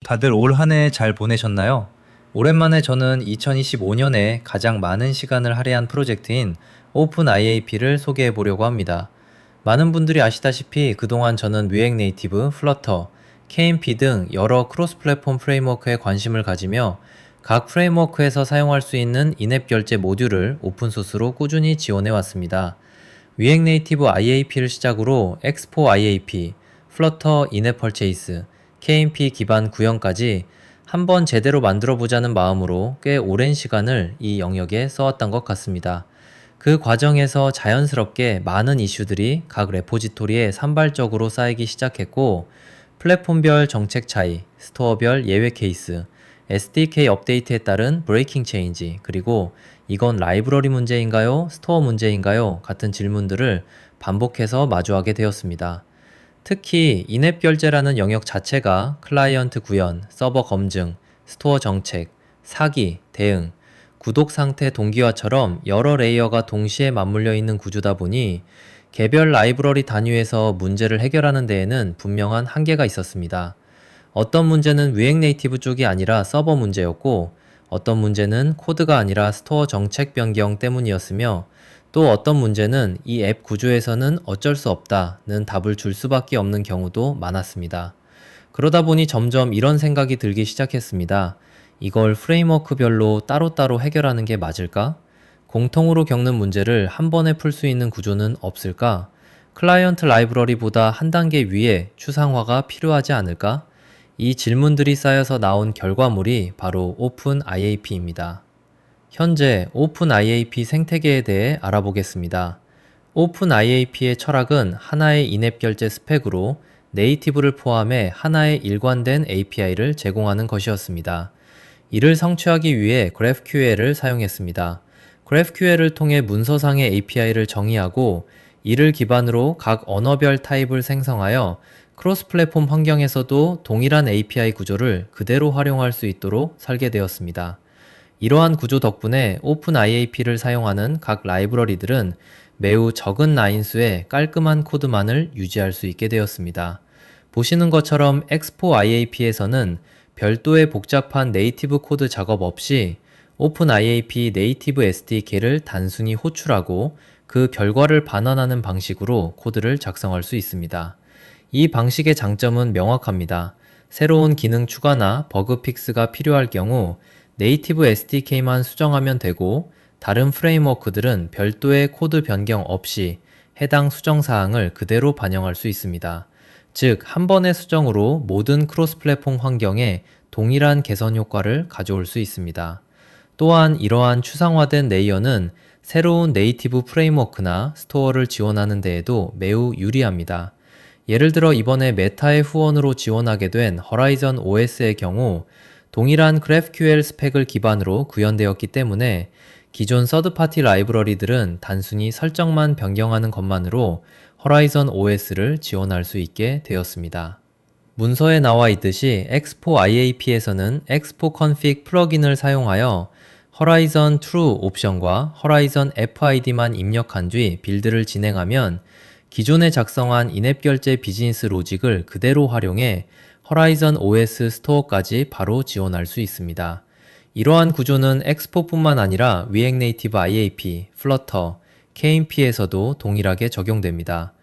다들 올 한 해 잘 보내셨나요? 오랜만에 저는 2025년에 가장 많은 시간을 할애한 프로젝트인 오픈 IAP를 소개해 보려고 합니다. 많은 분들이 아시다시피 그동안 저는 리액트 네이티브, 플러터, KMP 등 여러 크로스 플랫폼 프레임워크에 관심을 가지며 각 프레임워크에서 사용할 수 있는 인앱 결제 모듈을 오픈소스로 꾸준히 지원해 왔습니다. 리액트 네이티브 IAP를 시작으로 엑스포 IAP, 플러터 인앱 펄체이스, KMP 기반 구형까지 한번 제대로 만들어보자는 마음으로 꽤 오랜 시간을 이 영역에 써왔던 것 같습니다. 그 과정에서 자연스럽게 많은 이슈들이 각 레포지토리에 산발적으로 쌓이기 시작했고, 플랫폼별 정책 차이, 스토어별 예외 케이스, SDK 업데이트에 따른 브레이킹 체인지, 그리고 이건 라이브러리 문제인가요? 스토어 문제인가요? 같은 질문들을 반복해서 마주하게 되었습니다. 특히 인앱 결제라는 영역 자체가 클라이언트 구현, 서버 검증, 스토어 정책, 사기, 대응, 구독 상태 동기화처럼 여러 레이어가 동시에 맞물려 있는 구조다 보니 개별 라이브러리 단위에서 문제를 해결하는 데에는 분명한 한계가 있었습니다. 어떤 문제는 리액트 네이티브 쪽이 아니라 서버 문제였고, 어떤 문제는 코드가 아니라 스토어 정책 변경 때문이었으며, 또 어떤 문제는 이 앱 구조에서는 어쩔 수 없다는 답을 줄 수밖에 없는 경우도 많았습니다. 그러다 보니 점점 이런 생각이 들기 시작했습니다. 이걸 프레임워크별로 따로따로 해결하는 게 맞을까? 공통으로 겪는 문제를 한 번에 풀 수 있는 구조는 없을까? 클라이언트 라이브러리보다 한 단계 위에 추상화가 필요하지 않을까? 이 질문들이 쌓여서 나온 결과물이 바로 오픈 IAP입니다. 현재 오픈 IAP 생태계에 대해 알아보겠습니다. 오픈 IAP의 철학은 하나의 인앱 결제 스펙으로 네이티브를 포함해 하나의 일관된 API를 제공하는 것이었습니다. 이를 성취하기 위해 GraphQL을 사용했습니다. GraphQL을 통해 문서상의 API를 정의하고 이를 기반으로 각 언어별 타입을 생성하여 크로스 플랫폼 환경에서도 동일한 API 구조를 그대로 활용할 수 있도록 설계되었습니다. 이러한 구조 덕분에 오픈 IAP를 사용하는 각 라이브러리들은 매우 적은 라인수의 깔끔한 코드만을 유지할 수 있게 되었습니다. 보시는 것처럼 엑스포 IAP에서는 별도의 복잡한 네이티브 코드 작업 없이 오픈 IAP 네이티브 SDK를 단순히 호출하고 그 결과를 반환하는 방식으로 코드를 작성할 수 있습니다. 이 방식의 장점은 명확합니다. 새로운 기능 추가나 버그 픽스가 필요할 경우 네이티브 SDK만 수정하면 되고, 다른 프레임워크들은 별도의 코드 변경 없이 해당 수정 사항을 그대로 반영할 수 있습니다. 즉, 한 번의 수정으로 모든 크로스 플랫폼 환경에 동일한 개선 효과를 가져올 수 있습니다. 또한 이러한 추상화된 레이어는 새로운 네이티브 프레임워크나 스토어를 지원하는 데에도 매우 유리합니다. 예를 들어 이번에 메타의 후원으로 지원하게 된 Horizon OS의 경우 동일한 GraphQL 스펙을 기반으로 구현되었기 때문에 기존 서드파티 라이브러리들은 단순히 설정만 변경하는 것만으로 Horizon OS를 지원할 수 있게 되었습니다. 문서에 나와 있듯이 엑스포 IAP에서는 엑스포 config 플러긴을 사용하여 Horizon True 옵션과 Horizon FID만 입력한 뒤 빌드를 진행하면 기존에 작성한 인앱 결제 비즈니스 로직을 그대로 활용해 Horizon OS 스토어까지 바로 지원할 수 있습니다. 이러한 구조는 엑스포뿐만 아니라 리액트 네이티브 IAP, 플러터, KMP에서도 동일하게 적용됩니다.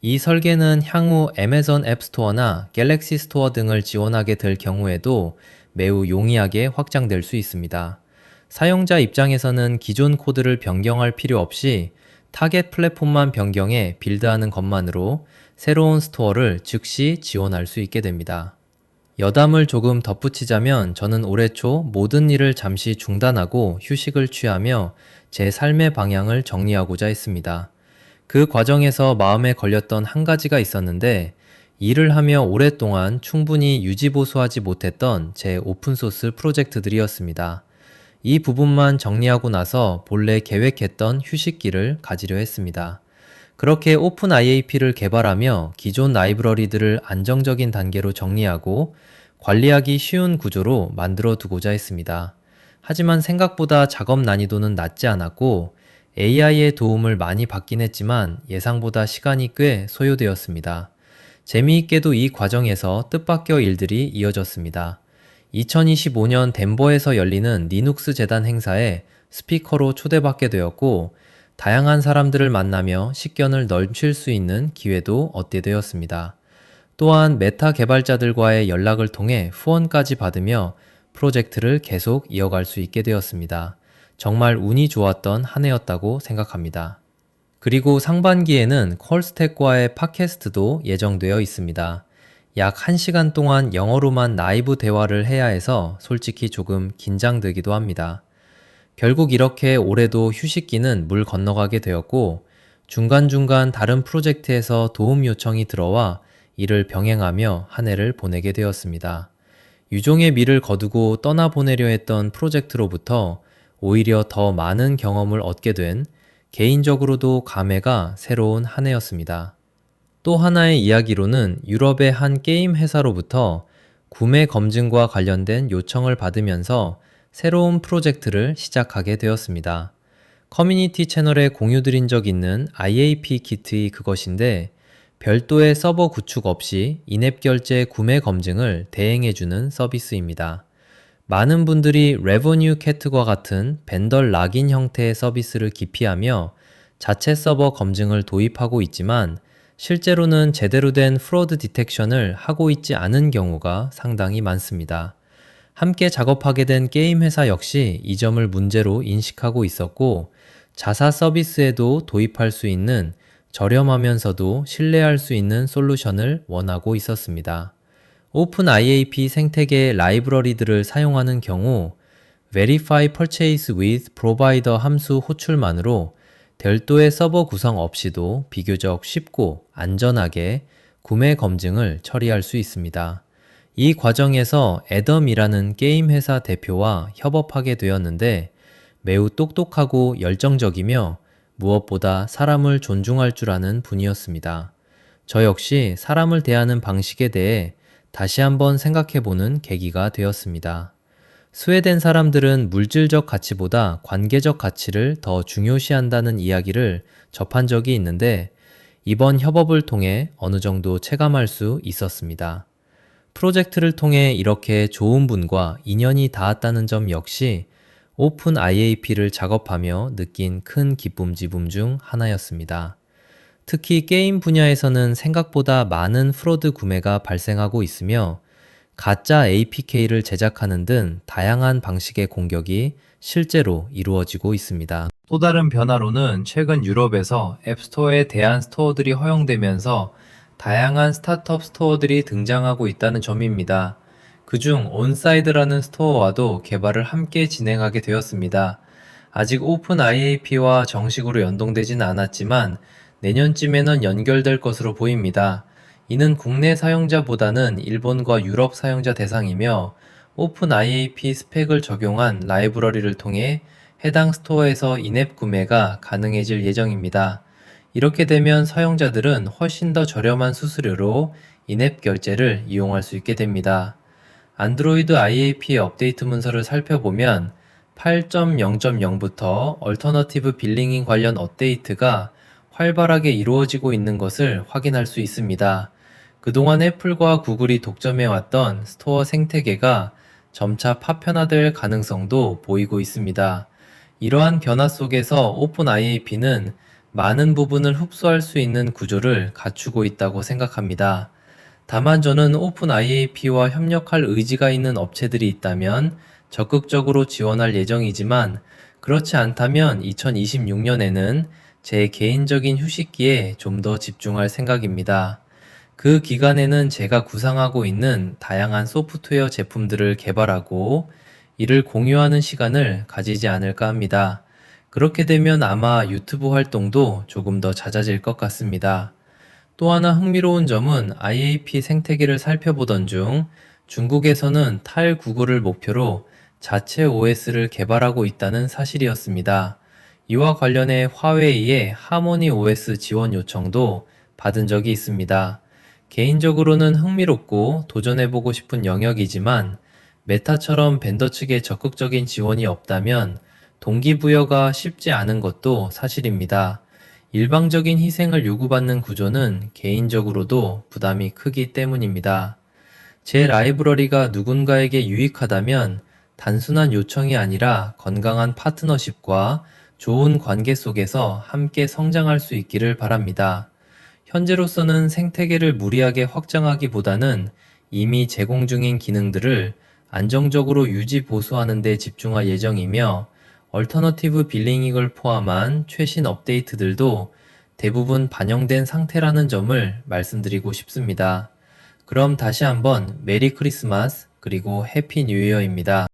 이 설계는 향후 애마존 앱스토어나 갤럭시 스토어 등을 지원하게 될 경우에도 매우 용이하게 확장될 수 있습니다. 사용자 입장에서는 기존 코드를 변경할 필요 없이 타겟 플랫폼만 변경해 빌드하는 것만으로 새로운 스토어를 즉시 지원할 수 있게 됩니다. 여담을 조금 덧붙이자면 저는 올해 초 모든 일을 잠시 중단하고 휴식을 취하며 제 삶의 방향을 정리하고자 했습니다. 그 과정에서 마음에 걸렸던 한 가지가 있었는데, 일을 하며 오랫동안 충분히 유지보수하지 못했던 제 오픈소스 프로젝트들이었습니다. 이 부분만 정리하고 나서 본래 계획했던 휴식기를 가지려 했습니다. 그렇게 오픈 IAP를 개발하며 기존 라이브러리들을 안정적인 단계로 정리하고 관리하기 쉬운 구조로 만들어 두고자 했습니다. 하지만 생각보다 작업 난이도는 낮지 않았고 AI의 도움을 많이 받긴 했지만 예상보다 시간이 꽤 소요되었습니다. 재미있게도 이 과정에서 뜻밖의 일들이 이어졌습니다. 2025년 덴버에서 열리는 리눅스 재단 행사에 스피커로 초대받게 되었고, 다양한 사람들을 만나며 식견을 넓힐 수 있는 기회도 얻게 되었습니다. 또한 메타 개발자들과의 연락을 통해 후원까지 받으며 프로젝트를 계속 이어갈 수 있게 되었습니다. 정말 운이 좋았던 한 해였다고 생각합니다. 그리고 상반기에는 콜스텍과의 팟캐스트도 예정되어 있습니다. 약 1시간 동안 영어로만 라이브 대화를 해야 해서 솔직히 조금 긴장되기도 합니다. 결국 이렇게 올해도 휴식기는 물 건너가게 되었고, 중간중간 다른 프로젝트에서 도움 요청이 들어와 이를 병행하며 한 해를 보내게 되었습니다. 유종의 미를 거두고 떠나보내려 했던 프로젝트로부터 오히려 더 많은 경험을 얻게 된, 개인적으로도 감회가 새로운 한 해였습니다. 또 하나의 이야기로는 유럽의 한 게임 회사로부터 구매 검증과 관련된 요청을 받으면서 새로운 프로젝트를 시작하게 되었습니다. 커뮤니티 채널에 공유드린 적 있는 IAP 키트의 그것인데, 별도의 서버 구축 없이 인앱 결제 구매 검증을 대행해주는 서비스입니다. 많은 분들이 레버뉴 캣과 같은 벤더 락인 형태의 서비스를 기피하며 자체 서버 검증을 도입하고 있지만, 실제로는 제대로 된 프로드 디텍션을 하고 있지 않은 경우가 상당히 많습니다. 함께 작업하게 된 게임 회사 역시 이 점을 문제로 인식하고 있었고, 자사 서비스에도 도입할 수 있는 저렴하면서도 신뢰할 수 있는 솔루션을 원하고 있었습니다. 오픈 IAP 생태계 라이브러리들을 사용하는 경우 Verify Purchase with Provider 함수 호출만으로 별도의 서버 구성 없이도 비교적 쉽고 안전하게 구매 검증을 처리할 수 있습니다. 이 과정에서 애덤이라는 게임 회사 대표와 협업하게 되었는데, 매우 똑똑하고 열정적이며 무엇보다 사람을 존중할 줄 아는 분이었습니다. 저 역시 사람을 대하는 방식에 대해 다시 한번 생각해보는 계기가 되었습니다. 스웨덴 사람들은 물질적 가치보다 관계적 가치를 더 중요시한다는 이야기를 접한 적이 있는데, 이번 협업을 통해 어느 정도 체감할 수 있었습니다. 프로젝트를 통해 이렇게 좋은 분과 인연이 닿았다는 점 역시 오픈 IAP를 작업하며 느낀 큰 기쁨 지분 중 하나였습니다. 특히 게임 분야에서는 생각보다 많은 프로드 구매가 발생하고 있으며, 가짜 APK를 제작하는 등 다양한 방식의 공격이 실제로 이루어지고 있습니다. 또 다른 변화로는 최근 유럽에서 앱스토어에 대한 스토어들이 허용되면서 다양한 스타트업 스토어들이 등장하고 있다는 점입니다. 그중 온사이드라는 스토어와도 개발을 함께 진행하게 되었습니다. 아직 오픈 IAP와 정식으로 연동되지는 않았지만 내년쯤에는 연결될 것으로 보입니다. 이는 국내 사용자보다는 일본과 유럽 사용자 대상이며, 오픈 IAP 스펙을 적용한 라이브러리를 통해 해당 스토어에서 인앱 구매가 가능해질 예정입니다. 이렇게 되면 사용자들은 훨씬 더 저렴한 수수료로 인앱 결제를 이용할 수 있게 됩니다. 안드로이드 IAP 업데이트 문서를 살펴보면 8.0.0부터 얼터너티브 빌링인 관련 업데이트가 활발하게 이루어지고 있는 것을 확인할 수 있습니다. 그동안 애플과 구글이 독점해왔던 스토어 생태계가 점차 파편화될 가능성도 보이고 있습니다. 이러한 변화 속에서 오픈 IAP는 많은 부분을 흡수할 수 있는 구조를 갖추고 있다고 생각합니다. 다만 저는 오픈 IAP와 협력할 의지가 있는 업체들이 있다면 적극적으로 지원할 예정이지만, 그렇지 않다면 2026년에는 제 개인적인 휴식기에 좀 더 집중할 생각입니다. 그 기간에는 제가 구상하고 있는 다양한 소프트웨어 제품들을 개발하고 이를 공유하는 시간을 가지지 않을까 합니다. 그렇게 되면 아마 유튜브 활동도 조금 더 잦아질 것 같습니다. 또 하나 흥미로운 점은 IAP 생태계를 살펴보던 중 중국에서는 탈 구글을 목표로 자체 OS를 개발하고 있다는 사실이었습니다. 이와 관련해 화웨이의 하모니 OS 지원 요청도 받은 적이 있습니다. 개인적으로는 흥미롭고 도전해보고 싶은 영역이지만, 메타처럼 벤더 측의 적극적인 지원이 없다면 동기부여가 쉽지 않은 것도 사실입니다. 일방적인 희생을 요구받는 구조는 개인적으로도 부담이 크기 때문입니다. 제 라이브러리가 누군가에게 유익하다면 단순한 요청이 아니라 건강한 파트너십과 좋은 관계 속에서 함께 성장할 수 있기를 바랍니다. 현재로서는 생태계를 무리하게 확장하기보다는 이미 제공 중인 기능들을 안정적으로 유지 보수하는 데 집중할 예정이며, 얼터너티브 빌링익을 포함한 최신 업데이트들도 대부분 반영된 상태라는 점을 말씀드리고 싶습니다. 그럼 다시 한번 메리 크리스마스 그리고 해피 뉴 이어입니다.